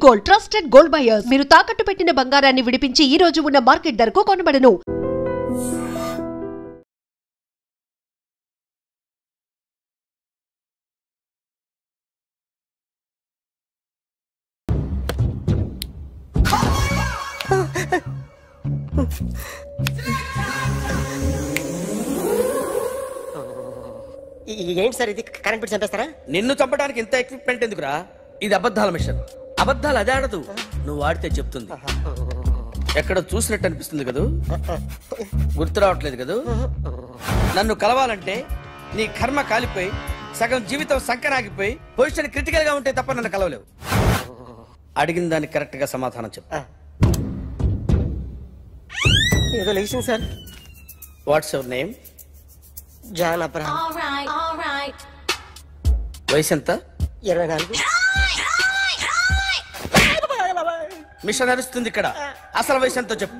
Gold, trusted gold buyers. మీరు తాకట్టు పెట్టిన బంగారాన్ని విడిపించి ఈ రోజు ఉన్న మార్కెట్ ధరకు కొనబడను. ఏంటి సార్ ఇది? కరెంట్ బిల్ చంపేస్తారా? నిన్ను చంపడానికి ఇంత ఎక్విప్మెంట్ ఎందుకురా? ఇది అబద్ధాల మిషన్. అబద్ధాలు అదే ఆడదు, నువ్వు ఆడితే చెప్తుంది. ఎక్కడ చూసినట్టు అనిపిస్తుంది కదూ? గుర్తు రావట్లేదు కదూ? నన్ను కలవాలంటే నీ కర్మ కాలిపోయి సగం జీవితం సంకరాగిపోయి పొజిషన్ క్రిటికల్ గా ఉంటే తప్ప నన్ను కలవలేవు. అడిగిన దానికి కరెక్ట్ గా సమాధానం చెప్పు. ఏదో లేచింది sir. What's your name? John Abraham. వయసు ఎంత? 24. మిషన్ నడుస్తుంది ఇక్కడ. అసలు వయసు ఎంతో చెప్పు.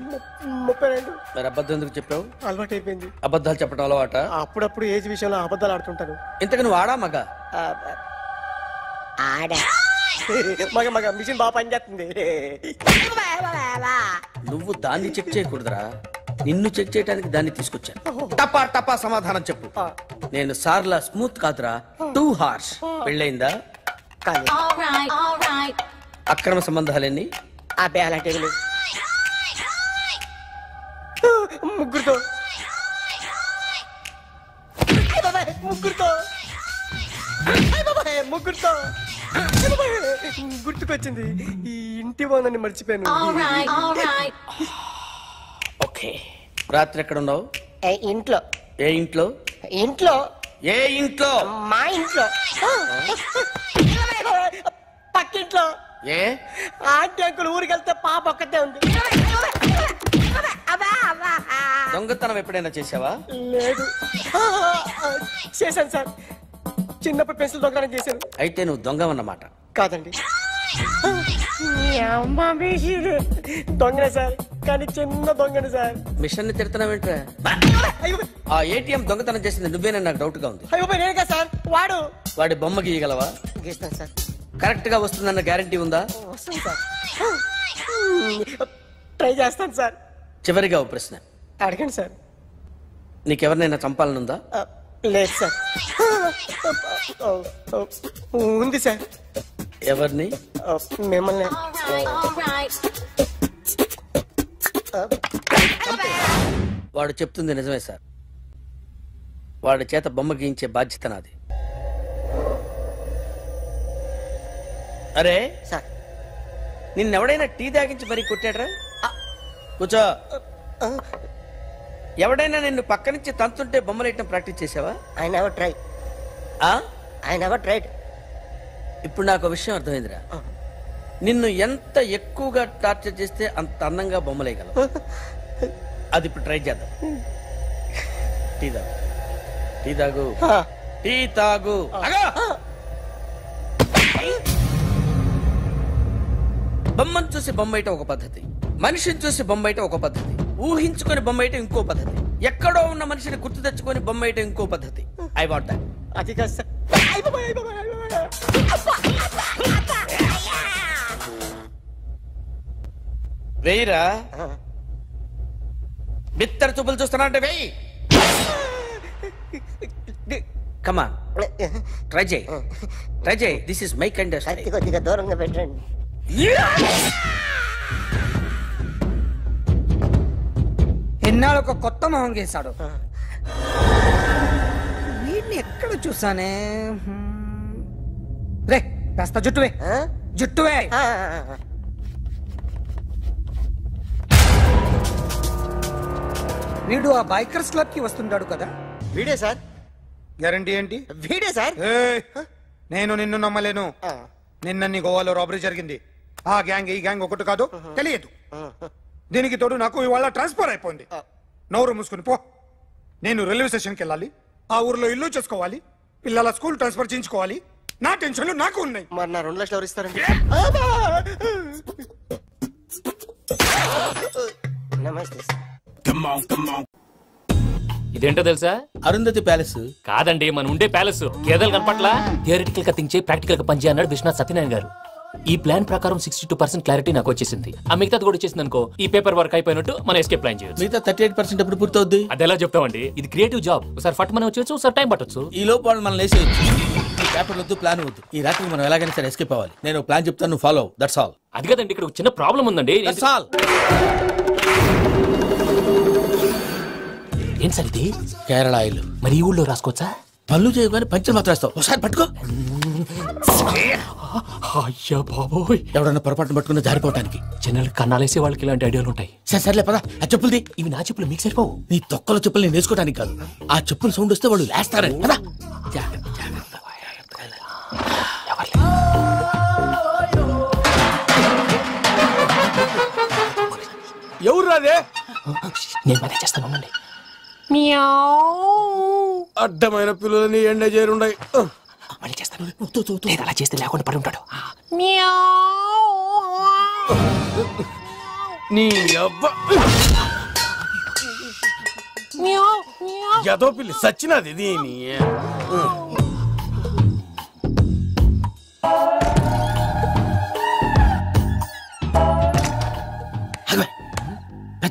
32. మరి అబద్ధం ఎందుకు చెప్పావు? అలవాటు అయిపోయింది. అబద్ధాలు చెప్పడం అలవాట? అప్పుడప్పుడు ఏజ్ విషయంలో అబద్ధాలు ఆడుతుంటాను. ఇంతకు నువ్వు ఆడా మగ? ఆడా. మగ మగ మిషన్ బాగా పనిచేస్తుంది. నువ్వు దాన్ని చెక్ చేయకూడదురా, నిన్ను చెక్ చేయడానికి దాన్ని తీసుకొచ్చాను. టపా టపా సమాధానం చెప్పు. నేను సార్లా స్మూత్ కాదురా, టూ హార్ష్. పెళ్ళైందా? అక్రమ సంబంధాలన్నీ? అబ్బే అలాంటి ముగ్గురుతో ముగ్గురుతో గుర్తుకొచ్చింది. ఈ ఇంటి బాగుందని మర్చిపోయాను. ఓకే. రాత్రి ఎక్కడ ఉన్నావు? ఇంట్లో. ఏ ఇంట్లో? ఇంట్లో. ఏ ఇంట్లో? మా ఇంట్లో. పక్కింట్లో. ఏ ఆంటీ అంకుల్ ఊరికి వెళ్తే పాప ఒక్కతే ఉంది. దొంగతనం ఎప్పుడైనా చేసావా? లేదు. చేశాను సార్, చిన్నప్పుడు పెన్సిల్ దొంగతనం చేశాను. అయితే నువ్వు దొంగవన్నమాట. కాదండి, దొంగనే సార్, కానీ చిన్న దొంగని సార్. మిషన్ ని తిడుతున్నావేంట్రా? ఆ ఏటీఎం దొంగతనం చేసింది నువ్వేనని నాకు డౌట్ గా ఉంది. అయ్యో నేనే సార్. వాడి బొమ్మ గీయగలవా? గీస్తాను సార్. కరెక్ట్ గా వస్తుందన్న గ్యారంటీ ఉందా? వస్తుంది సార్, ట్రై చేస్తాను సార్. చివరిగా ఓ ప్రశ్న అడగండి సార్. నీకెవరినైనా చంపాలనుందా? లేదు సార్. ఉంది సార్. ఎవరిని? మిమ్మల్ని. వాడు చెప్తుంది నిజమే సార్. వాడి చేత బొమ్మ గీయించే బాధ్యత నాది. అరే సార్, నిన్నెవడైనా టీ తాగించి మరీ కొట్టాడ్రా? కూర్చో. ఎవడైనా నిన్ను పక్క నుంచి తంతుంటే బొమ్మలేయటం ప్రాక్టీస్ చేసావా? I never try. I never tried. ఇప్పుడు నాకు విషయం అర్థమైందిరా. నిన్ను ఎంత ఎక్కువగా టార్చర్ చేస్తే అంత అందంగా బొమ్మలేయగలవు. అది ఇప్పుడు ట్రై చేద్దాం. టీ తాగు, టీ తాగు, టీ తాగు. బొమ్మను చూసి బొమ్మయటం ఒక పద్ధతి, మనిషిని చూసి బొమ్మయటం ఒక పద్ధతి, ఊహించుకొని బొమ్మయటం ఇంకో పద్ధతి, ఎక్కడో ఉన్న మనిషిని గుర్తు తెచ్చుకొని బొమ్మయటం ఇంకో పద్ధతి. I want that. అది కాదు సార్. వెయ్యిరా. బిత్తర చూపులు చూస్తున్నా అంటే వెయ్యి. కమాన్, ట్రై చేయి, ట్రై చేయి. This is my kind of style. కొద్దిగా దూరంగా పెట్టండి. ఎన్నాళ్ళు ఒక కొత్త మొహం గీశాడు. వీడిని ఎక్కడ చూసానే? రే కాస్త జుట్టువే, జుట్టువే. వీడు ఆ బైకర్స్ క్లబ్ కి వస్తుంటాడు కదా? వీడే సార్. గ్యారంటీ ఏంటి? వీడే సార్. నేను నిన్ను నమ్మలేను. నిన్న గోవాలో రాబరీ జరిగింది. ఆ గ్యాంగ్ ఈ గ్యాంగ్ ఒకటి కాదు, తెలియదు. దీనికి తోడు నాకు ఇవాళ ట్రాన్స్ఫర్ అయిపోయింది. నోరు మూసుకుని పో. నేను రైల్వే స్టేషన్కి వెళ్ళాలి, ఆ ఊర్లో ఇల్లు చేసుకోవాలి, పిల్లల స్కూల్ ట్రాన్స్ఫర్ చేయించుకోవాలి. నా టెన్షన్లు నాకు ఉన్నాయి. మరి నా 2 లక్షలు ఎవరు ఇస్తారండి? నమస్తే సార్. ఇదేంటో తెలుసా? అరుంధతి ప్యాలెస్ కాదండి, మన ఉండే ప్యాలెస్. గేదెలు కనపట్లా? థియరిటికల్ గా థింక్ చేయి, ప్రాక్టికల్ గా పనిచేయ అన్నాడు విశ్వనాథ్ సత్యనారాయణ గారు. ఈ ప్లాన్ ప్రకారం 62% క్లారిటీ నాకు వచ్చేసింది. ఆ మిగతాది కూడా వచ్చేసింది అనుకో, ఈ పేపర్ వర్క్ అయిపోయినట్టు మనం ఎస్కేప్ ప్లాన్ చేయొచ్చు. మిగతా 38% ఎప్పుడు పూర్తవుద్ది? అది ఎలా చెప్తామండి, ఇది క్రియేటివ్ జాబ్. ఒకసారి ఫట్ మనం వచ్చేయచ్చు, ఒకసారి టైం పట్టొచ్చు. ఈ లోపు వాళ్ళు మనం లేసేయచ్చు. ఈ పేపర్ వద్దు, ప్లాన్ వద్దు. ఈ రాత్రికి మనం ఎలాగైనా సరే ఎస్కేప్ అవ్వాలి. నేను ప్లాన్ చెప్తాను, నువ్వు ఫాలో. That's all. అది కదండి, ఇక్కడ ఒక చిన్న ప్రాబ్లం ఉందండి. That's all. ఏం సార్ ఇది? కేరళ ఆయిల్. మరి ఈ ఊళ్ళో రాసుకోవచ్చా? పనులు చేయగానే పంచర్ మాత్రం వేస్తావు. ఒకసారి పట్టుకో. అయ్యా బాబోయ్, ఎవడన్నా పొరపాటున పట్టుకున్న జారిపోవటానికి. జనరల్ కన్నాలేసే వాళ్ళకి ఇలాంటి ఐడియాలు ఉంటాయి. సర్లే పదా. ఆ చెప్పులది. ఇవి నా చెప్పులు, మీకు సరిపోవు. నీ తొక్కల చెప్పులు నేను వేసుకోవడానికి కాదు, ఆ చెప్పులు సౌండ్ వస్తే వాళ్ళు లేస్తారని. పదా. ఎవరు రాదే? నేను మేనేజ్ చేస్తాను, ఉండండి. అడ్డమైన పిల్లలని ఎండ చేరుండయి. మళ్ళీ చేస్తాను. లేదు, అలా చేస్తే లేకుండా పడి ఉంటాడు. నీ అబ్బా ఎదో పిల్లి సచ్చినది దీని.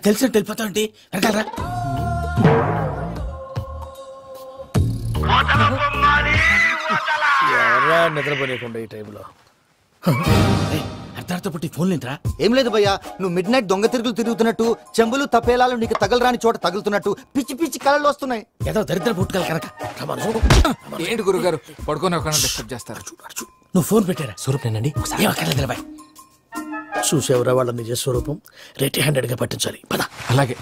తెలిసినట్టు వెళ్ళిపోతావంటి వెనకాలరా. ఎవరా నిద్రపోలేకుండా ఈ టైంలో? అర్ధార్థ పుట్టి ఫోన్ లేంట్రా. ఏం లేదు భయ్యా, నువ్వు మిడ్ నైట్ దొంగ తిరుగులు తిరుగుతున్నట్టు, చెంబులు తపేలాలు నీకు తగలరాని చోట తగులుతున్నట్టు పిచ్చి పిచ్చి కళలు వస్తున్నాయి. ఏదో దరిద్ర పుట్టుకల కనుక. ఏంటి గురుగారు పడుకొని ఒక డిస్టర్బ్ చేస్తారు? నువ్వు ఫోన్ పెట్టారా? స్వరూప్ నేనండి. ఏమక్కర్లేదు బాయ్. చూసేవరా వాళ్ళ నిజ స్వరూపం. రెట్టి హ్యాండెడ్ గా పట్టించాలి. పద. అలాగే.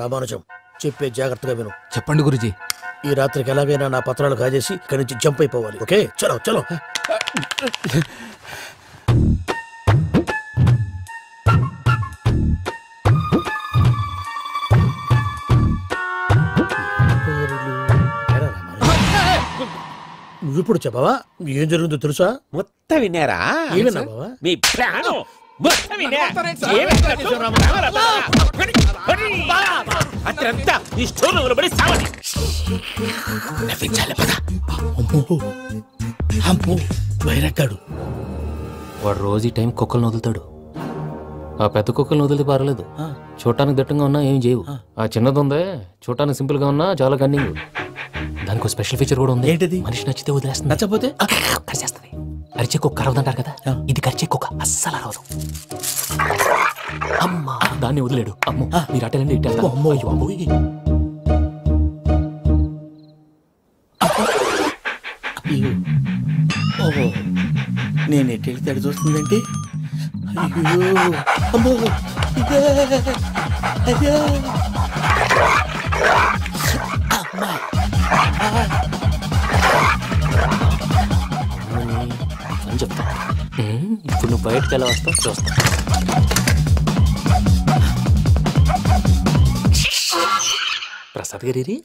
రామానుజం చెప్పే జాగ్రత్తగా విను. చెప్పండి గురుజీ. ఈ రాత్రికి ఎలాగైనా నా పత్రాలు కాజేసి ఇక్కడి నుంచి జంప్ అయిపోవాలి. ఓకే, చలో చలో. నువ్విప్పుడు చెప్పవా ఏం జరుగుతుందో తెలుసా? మొత్తం విన్నారా? ఏమన్నా బావా? మీ ప్రాణం మొత్తం విన్నా. అత్రంతా ఈ స్టోర్ పడి సావని. నవ్వించాలి. పద. అమ్మో వైరక్కాడు. వాడు రోజు ఈ టైం కుక్కలను వదులుతాడు. ఆ పెద్ద కుక్కలను వదిలితే పర్లేదు, చూడటానికి దట్టంగా ఉన్నా ఏం చేయవు. ఆ చిన్నది ఉందే, చూడటానికి సింపుల్ గా ఉన్నా చాలా కన్నింగ్. దానికి స్పెషల్ ఫీచర్ కూడా ఉంది. ఏంటిది? మనిషి నచ్చితే వదిలేస్తుంది, నచ్చపోతే కరిచేస్తుంది. అరిచే కుక్క అరవదంటారు కదా, ఇది కరిచే కుక్క అస్సలు అరవదు. అమ్మా, దాన్ని వదిలేడు. అమ్మో, మీరు అటెండి ఇటు. అమ్మో అయ్యో అమ్మోయ్. ఓహో, నేను ఎటు వెళ్తాడు చూస్తుందంటే. అయ్యో అమ్మో, అయ్యో అమ్మా. అని చెప్తా. ఇప్పుడు నువ్వు బయటకు ఎలా వస్తావు చూస్తా. ప్రసాద్ గారి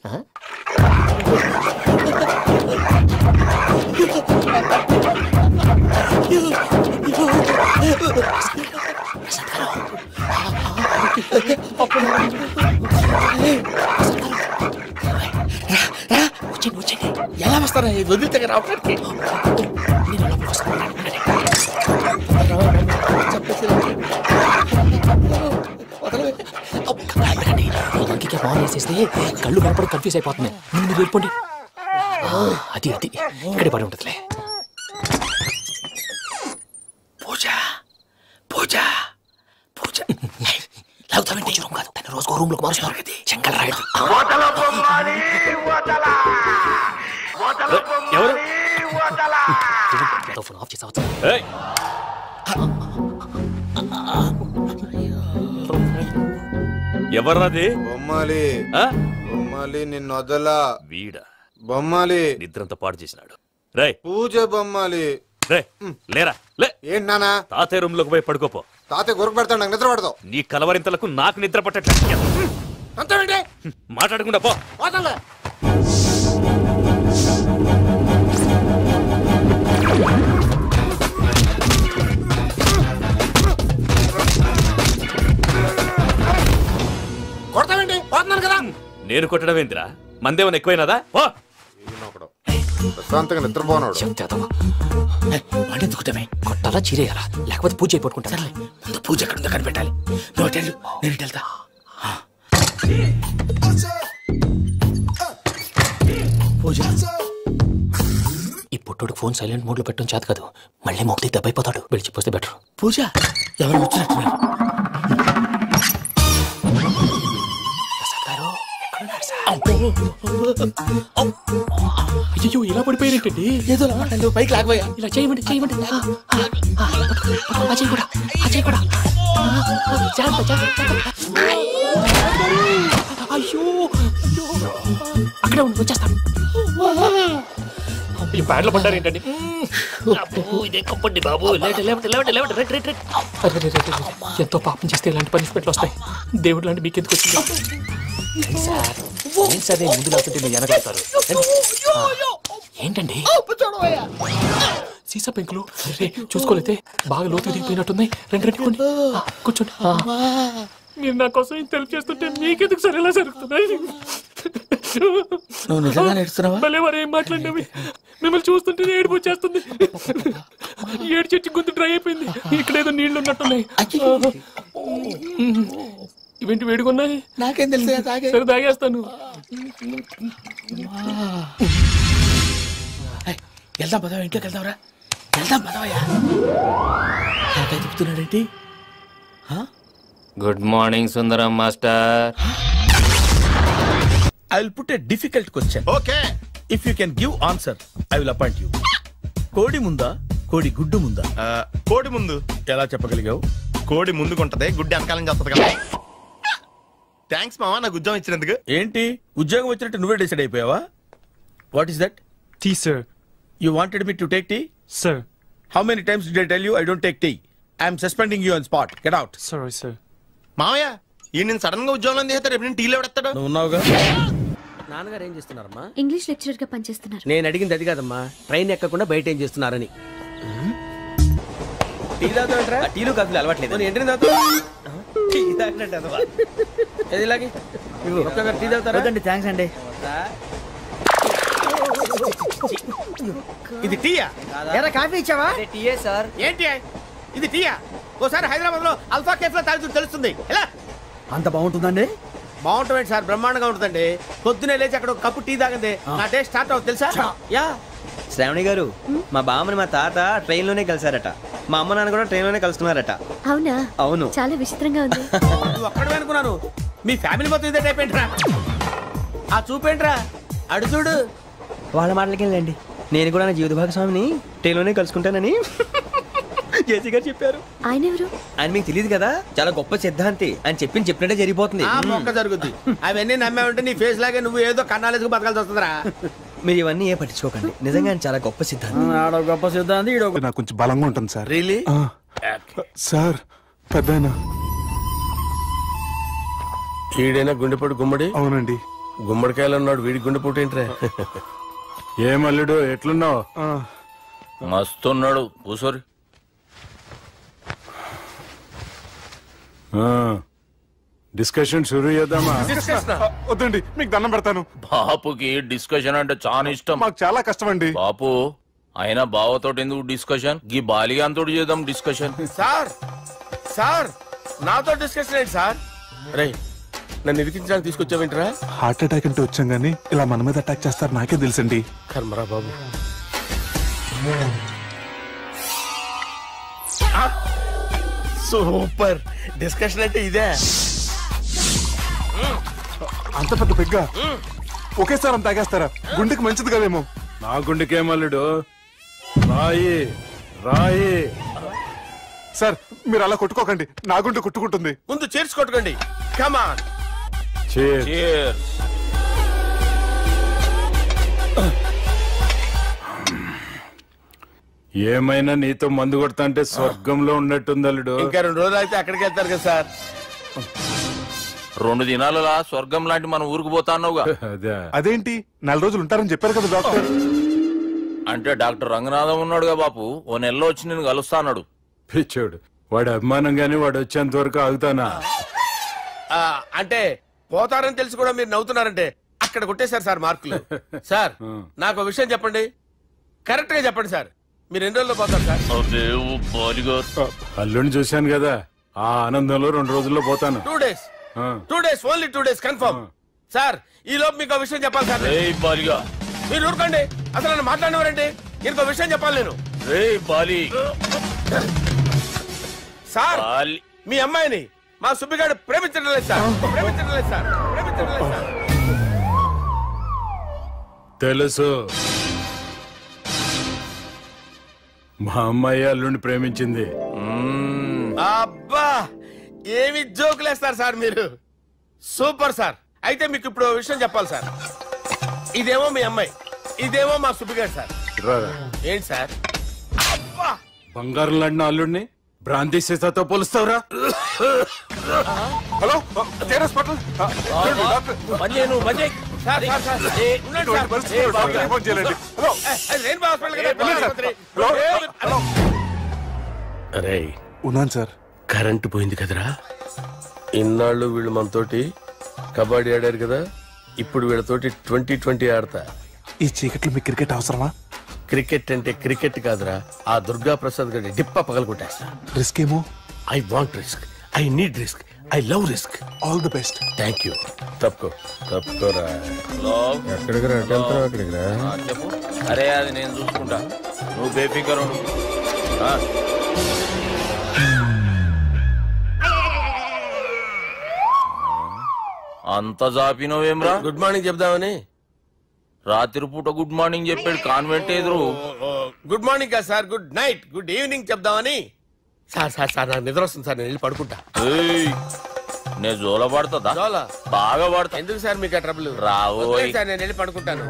వచ్చండి. ఎలా వస్తారా వదిలితే రావడానికి? బాగా వేసేస్తే కళ్ళు కనపడి కన్ఫ్యూజ్ అయిపోతున్నాయి. మీరు వెళ్ళిపోండి. అది అది ఇక్కడే పడి ఉంటుందిలే. పూజ పూజ పూజ లాగుతామంటే రూమ్ కాదు, దాన్ని రోజుకో రూమ్ లోకి మారుస్తున్నారు కదా. శంకర్ రాయుడు ఎవరు? ఫోన్ ఆఫ్ చేసావచ్చు. ఎవర్రాది? బొమ్మాలి బొమ్మాలి నిన్ను వదలా. వీడా బొమ్మాలి నిద్రంతా పాడు చేసినాడు. రే పూజ బొమ్మాలి. రే లేరా లే. ఏంటి నానా? తాతయ్య రూమ్ లోకి పోయి పడుకోపో. తాతయ్య గురకు పెడతాడు, నాకు నిద్ర పడతావు. నీ కలవరింతలకు నాకు నిద్ర పట్టట్లేదు. అంతేంటి మాట్లాడకుండా పో. పోతాలే. కొడతావేంటి? పోతున్నాను కదా. నేను కొట్టడం ఏంటిరా? మందేమన్నా ఎక్కువైనదా? పో. ప్రశాంతంగా నిద్రపోనాడు. వాడెందుకుంటామే? కొట్టాలా చీరేయాలా లేకపోతే పూజ అయిపోట్టుకుంటా. సర్లే, ముందు పూజ ఎక్కడ ఉందో కనిపెట్టాలి. నువ్వు వెళ్ళు, నేను ఇటు వెళ్తా. పూజ. ఈ పుట్టోడు ఫోన్ సైలెంట్ మోడ్ లో పెట్టడం చేత కాదు. మళ్ళీ మొక్కి దెబ్బైపోతాడు. వెళ్ళి చెప్పొస్తే బెటర్. పూజ ఎవరు వచ్చినట్టున్నారు? అయ్యో ఇలా పడిపోయినట్టండి. ఏదో మాట్లాడు, పైకి లాగబోయా. ఇలా చేయమండి చేయమండి. అజయ్ కూడా అజయ్ కూడా. అయ్యో అక్కడే ఉండి వచ్చేస్తాను. ఈ బ్యాడ్లో పడ్డారు ఏంటండి? ఇదే కప్పండి బాబు. ఎంతో పాపం చేస్తే ఇలాంటి పనిష్మెంట్లు వస్తాయి. దేవుడు లాంటి మీకు ఎందుకు వచ్చింది సార్? ముందు లేకుంటే మీరు వెనకాడతారు. ఏంటండి సీసా పెంకులు చూసుకోలేతే బాగా లోతు దిగిపోయినట్టున్నాయి. రెండు కూర్చోండి. మీరు నా కోసం ఇంత హెల్ప్ చేస్తుంటే మీకెందుకు సరే ఎలా జరుగుతున్నాయి? నువ్వు నిజంగా నేర్చున్నావా? భలే వారు ఏం మాట్లాడినవి. మిమ్మల్ని చూస్తుంటే ఏడుపు వచ్చేస్తుంది. ఏడు చెట్టు గొంతు డ్రై అయిపోయింది. ఇక్కడ ఏదో నీళ్లు ఉన్నట్టున్నాయి. ఇవేంటి వేడుకున్నాయి? నాకేం తెలుసు. సరే తాగేస్తాను. వెళ్దాం పదవా, ఇంట్లోకి వెళ్దాంరా. వెళ్దాం పదవయ్యా. చెప్తున్నాడేంటి? Good morning Sundaram master. I will put a difficult question. Okay. If you can give answer, I will appoint you. కోడి ముందా కోడి గుడ్డు ముందా? కోడి ముందు. ఎలా చెప్పగలిగావు? కోడి ముందుకుంటది, గుడ్డి వెనకాలం చేస్తుంది కదా. థ్యాంక్స్ మావా నాకు ఉద్యోగం ఇచ్చినందుకు. ఏంటి ఉద్యోగం వచ్చినట్టు నువ్వే డిసైడ్ అయిపోయావా? What is that? Tea sir. You wanted me to take tea? Sir. How many times did I tell you I don't take tea? I am suspending you on spot. Get out. Sorry sir. మావయ్య ఈ నేను sudden గా ఉద్యోగంలో తీస్తాడు. రేపు నేను టీలో పెడతాడు. నువ్వు ఉన్నావుగా. నాన్నగారు ఏం చేస్తున్నారమ్మా? ఇంగ్లీష్ లెక్చరర్ గా పనిచేస్తున్నారు. నేను అడిగింది అది కాదమ్మా, ట్రైన్ ఎక్కకుండా బయట ఏం చేస్తున్నారని. టీ తాగుతాంట్రా? టీలు కాఫీలు అలవాట్లేదు. ఏంటి తాగుతావు? టీ తాగినట్టు ఏది ఇలాగే ఒక్కగారు టీ తాగుతారా? థ్యాంక్స్ అండి. ఇది టీయా? కాఫీ ఇచ్చావా? టీయే సార్. ఏంటి ఇది టీయా? ఓసారి హైదరాబాద్ లో అల్ఫా కేఫ్ లో తాగుతూ తెలుస్తుంది. ఎలా అంత బాగుంటుందండి? బాగుంటుంది సార్, బ్రహ్మాండంగా ఉంటుందండి. పొద్దునే లేచి అక్కడ ఒక కప్పు టీ తాగండి నా డే స్టార్ట్ అవుతుంది తెలుసా? యా. శ్రావణి గారు, మా బామ్మని మా తాత ట్రైన్ లోనే కలిసారట. మా అమ్మ నాన్న కూడా ట్రైన్ లోనే కలుస్తున్నారట. అవునా? అవును. చాలా విచిత్రంగా ఉంది. నువ్వు అక్కడే అనుకున్నాను, మీ ఫ్యామిలీ మొత్తం ఇదే టైప్ ఏంట్రా? ఆ చూపేంట్రా అడు చూడు. వాళ్ళ మాటలకి వెళ్ళండి. నేను కూడా నా జీవిత భాగస్వామిని ట్రైన్ లోనే కలుసుకుంటానని జేసీ గారు చెప్పారు. ఆయన ఎవరు? ఆయన మీకు తెలియదు కదా, చాలా గొప్ప సిద్ధాంతి అని చెప్పినట్టే జరిగిపోతుంది. మొక్క జరుగుద్ది. అవన్నీ నమ్మే ఉంటే నీ ఫేస్ లాగే నువ్వు ఏదో కన్నాలేసుకు బతకాల్సి వస్తుందిరా. మీరు ఇవన్నీ ఏ పట్టించుకోకండి. నిజంగా ఆయన చాలా గొప్ప సిద్ధాంతి. గొప్ప సిద్ధాంతి. నాకు కొంచెం బలంగా ఉంటుంది సార్. రియలీ? సార్ పెద్దయినా ఈడైనా గుండెపోటు గుమ్మడి? అవునండి. గుమ్మడికాయలు ఉన్నాడు, వీడి గుండెపోటు ఏంట్రా? ఏమల్లుడు ఎట్లున్నావు? మస్తున్నాడు కూసోరి. డిస్కషన్ షురూ చేద్దామా? వద్దండి, మీకు దండం పెడతాను. బాపుకి డిస్కషన్ అంటే చాలా ఇష్టం. మాకు చాలా కష్టం అండి. బాపు అయినా బావతోటి ఎందుకు డిస్కషన్? గీ బాలిగాంతోటి చేద్దాం డిస్కషన్. సార్ సార్ నాతో డిస్కషన్ ఏంటి సార్? రే నన్ను ఇరికించడానికి తీసుకొచ్చావేంట్రా? హార్ట్ అటాక్ అంటే వచ్చాం గానీ ఇలా మన మీద అటాక్ చేస్తారు నాకే తెలుసండి. కర్మరా బాబు. సూపర్ డిస్కషన్ అంటే ఇదే. అంత పెద్ద పెగ్గా ఒకేసారి అంత తాగేస్తారా? గుండెకి మంచిది కదేమో. నా గుండెకేమల్లుడు రాయి రాయి. సార్ మీరు అలా కొట్టుకోకండి, నా గుండె కొట్టుకుంటుంది. ముందు చేర్చి కొట్టుకోండి. కమాన్. ఏమైనా నీతో మందు కొడతా అంటే స్వర్గంలో ఉన్నట్టుంది అల్లుడు. ఇంకా 2 రోజులు అయితే అక్కడికి వెళ్తారు కదా సార్. 2 దినాలలో స్వర్గం లాంటి మన ఊరికి పోతాన్నావుగా. అదేంటి 4 రోజులు ఉంటారని చెప్పారు కదా డాక్టర్. అంటే డాక్టర్ రంగనాథం ఉన్నాడుగా బాపు, ఓ నెలలో వచ్చి నేను కలుస్తా అన్నాడు. పిచ్చోడు, వాడు అభిమానంగానే వాడు వచ్చేంత వరకు ఆగుతానా? అంటే పోతారని తెలిసి కూడా మీరు నవ్వుతున్నారంటే అక్కడ కొట్టేశారు సార్ మార్కులు. సార్ నాకు విషయం చెప్పండి, కరెక్ట్ గా చెప్పండి సార్, మీరు ఎన్ని రోజుల్లో పోతారు సార్? అల్లుడిని చూశాను కదా, ఆ ఆనందంలో 2 రోజుల్లో పోతాను. 2 days, 2 days, only 2 days confirm. Sir ఈ లోపు మీకు విషయం చెప్పాలి సార్. మీరు ఊరుకోండి, అసలు నన్ను మాట్లాడినవారండి, ఇంకో విషయం చెప్పాలి నేను. సార్ మీ అమ్మాయిని మా సుబ్బిగాడు ప్రేమించడం లేదు సార్, ప్రేమించడం లేదు సార్, ప్రేమించడం లేదు సార్. తెలుసు, మా అమ్మాయి అల్లుడిని ప్రేమించింది. అబ్బా ఏమి జోకులేస్తారు సార్ మీరు, సూపర్ సార్. అయితే మీకు ఇప్పుడు విషయం చెప్పాలి సార్. ఇదేమో మీ అమ్మాయి, ఇదేమో మా సుబ్బిగాడు సార్. ఏంటి సార్? అబ్బా బంగారం లాంటి అల్లుడిని భ్రాంతి సీతతో పోలుస్తావురా? హలో అరే ఉన్నాను సార్. కరెంటు పోయింది కదరా, ఇన్నాళ్ళు వీళ్ళు మనతోటి కబడ్డీ ఆడారు కదా, ఇప్పుడు వీళ్ళతోటి 2020 ఆడతా. ఈ చీకట్లో మీకు క్రికెట్ అవసరమా? క్రికెట్ అంటే క్రికెట్ కాదురా, ఆ దుర్గా ప్రసాద్ గారి డిప్ప పగలగొట్టేస్తా. రిస్క్ ఏమో? I want risk, I need risk, I love risk. All the best. Thank you. తప్పుకోరా. ఎక్కడికి రా, వెళ్తావు అక్కడికి రా. చెప్పు. అరే అది నేను చూసుకుంటా, నువ్వు బేఫికర్ ఉండు. అంత జాపినవేమ్రా? గుడ్ మార్నింగ్ చెప్దామని. రాత్రి పూట గుడ్ మార్నింగ్ చెప్పాడు కాన్వెంట్ ఎదురు. గుడ్ మార్నింగ్ కాదు sir, good night, good evening చెప్దామని. సార్ సార్ సార్ నాకు నిద్ర వస్తుంది సార్, నేను వెళ్ళి పడుకుంటా. నేను జోల పడుతుందా? జోలా బాగా పడతా. ఎందుకు సార్ మీకు ఆ ట్రబుల్? రావు సార్, నేను వెళ్ళి పడుకుంటాను.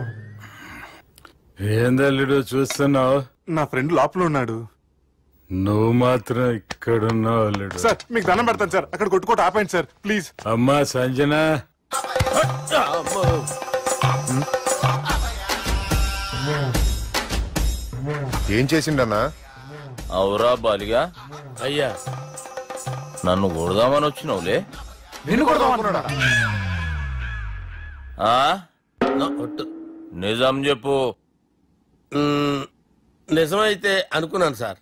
ఏందల్లుడు చూస్తున్నావు? నా ఫ్రెండ్ లోపల ఉన్నాడు. నువ్వు మాత్రం ఇక్కడున్నావు అల్లుడు. సార్ మీకు దండం పెడతాను సార్, అక్కడ కొట్టుకోట ఆపండి సార్ ప్లీజ్. అమ్మా సంజన, ఏం చేసిండన్నా? అవురా బాలిగా, అయ్యా నన్ను కొడదామని వచ్చినావులే. నిన్ను కొడదామన్నాడా? నిజం చెప్పు. నిజమైతే అనుకున్నాను సార్.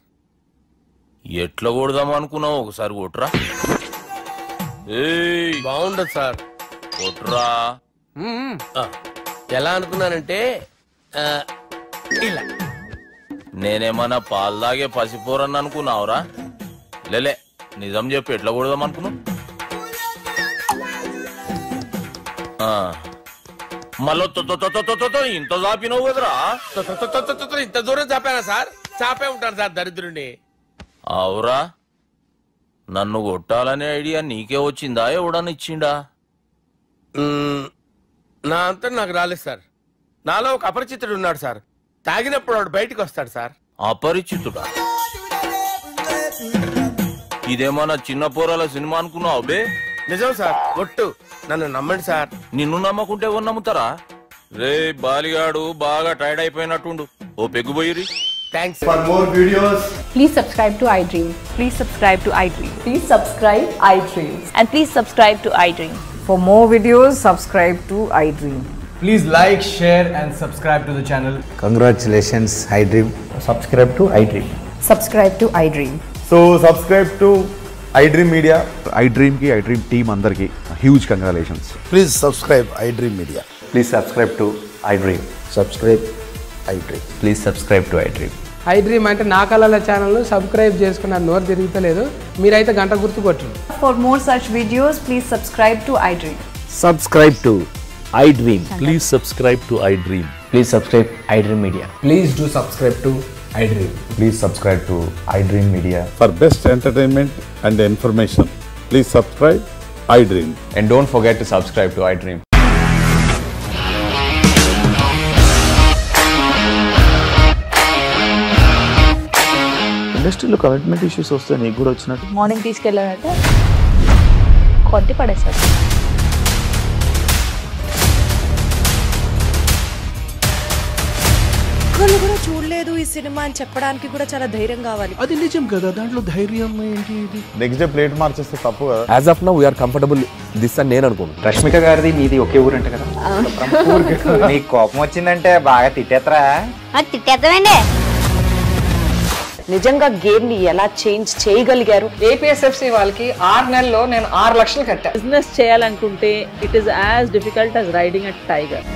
ఎట్లా కొడదాం అనుకున్నావు? ఒకసారి కొట్రా. బాగుండదు సార్, కొట్రా. ఎలా అనుకున్నానంటే ఇలా. నేనేమన్నా పాలు తాగే పసిపోరని అనుకున్నావురా? లేలే, నిజం చెప్పు, ఎట్లా కొడదాం అనుకున్నావు? మళ్ళీ ఇంత చాపినవు కదరా? ఇంత దూరం చాపానా సార్? చాపే ఉంటాను సార్ దరిద్రుడిని. అవురా, నన్ను కొట్టాలనే ఐడియా నీకే వచ్చిందా? ఎవడని ఇచ్చిండా? నా అంతా నాకు రాలేదు సార్. నాలో ఒక అపరిచితుడు ఉన్నాడు సార్, తాగినప్పుడు వాడు బయటికి వస్తాడు సార్. అపరిచితుడా? ఇదేమన్నా చిన్న పోరాల సినిమా అనుకున్నావు బే? నిజం సార్, ఒట్టు, నన్ను నమ్మండి సార్. నిన్ను నమ్మకుంటే ఎవరు నమ్ముతారా? రే బాలిగాడు బాగా టైర్డ్ అయిపోయినట్టుండు, ఓ పెగ్గుబోయిరి. Thanks. For more videos, please subscribe to iDream. please subscribe to iDream. Please subscribe iDream. And please subscribe to iDream. For more videos, subscribe to iDream. Please like, share and subscribe to the channel. Congratulations, iDream. Subscribe to iDream. Subscribe to iDream. So subscribe to iDream Media. iDream ki iDream team andarki huge congratulations. Please subscribe iDream Media. Please subscribe to iDream. Subscribe iDream. Please subscribe to iDream. iDream అంటే నా కళల channel subscribe చేసుకున్న నోరు తిరుగుతలేదు, మీరైతే గంట గుర్తు కొట్టండి. For more such videos, please subscribe to iDream. Subscribe to iDream. Please subscribe to iDream. Please subscribe iDream Media. Please do subscribe to iDream. Please subscribe to iDream Media. For best entertainment and information, please subscribe iDream. And don't forget to subscribe to iDream. ఇండస్ట్రీలో commitment issues వస్తే నీకు కూడా వచ్చినట్టు morning తీసుకెళ్ళాలంటే కొట్టి పడేసాడు. చూడలేదు ఈ cinema అని చెప్పడానికి కూడా చాలా ధైర్యం కావాలి. అది నిజం కదా, దాంట్లో ధైర్యం ఏంటి? ఇది నెక్స్ట్ డే ప్లేట్ మార్చేస్తే తప్పు కదా. As of now we are comfortable this అని నేను అనుకుంటున్నాను. రష్మిక గారిది మీది ఒకే ఊరంట కదా? నీకు కోపం వచ్చిందంటే బాగా తిట్టేత్తరా? తిట్టేద్దామండి. నిజంగా గేమ్ ని ఎలా చేంజ్ చేయగలిగారు? ఏపీఎస్ఎఫ్సి వాళ్ళకి 6 నెలల్లో నేను 6 లక్షలు కట్టా. బిజినెస్ చేయాలనుకుంటే it is as difficult as riding a tiger.